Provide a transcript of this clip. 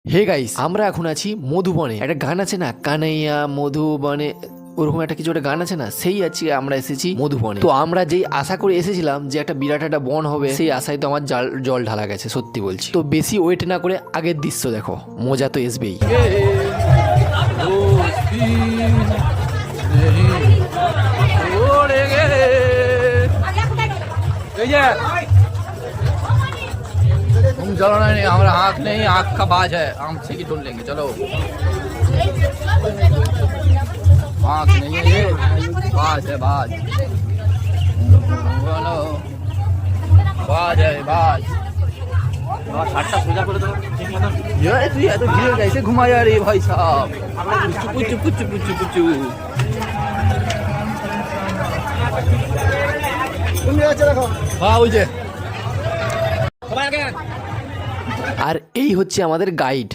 Hey guys, আমরা এখন আছি মধুবনে। একটা গান আছে না, কানাইয়া মধুবনে, ওরকম একটা কিছু একটা গান আছে না, সেই আজকে আমরা এসেছি মধুবনে। তো আমরা যেই আশা করে এসেছিলাম যে একটা বিরাট একটা বন হবে, সেই আশায় তো আমার জল ঢালা গেছে, সত্যি বলছি। তো বেশি ওয়েট না করে আগের দৃশ্য দেখো, মজা তো আসবেই। तुम चलो नहीं, हमारा आँख नहीं, आँख का बाज है, आँख से ही ढूंढ लेंगे। चलो, आँख नहीं है ये, बाज है बाज। बोलो, बाज है बाज। ये तो गिर कैसे घुमाया रे भाई साहब। पुच्चू पुच्चू पुच्चू पुच्चू। हाँ बुझे। আর এই হচ্ছে আমাদের গাইড।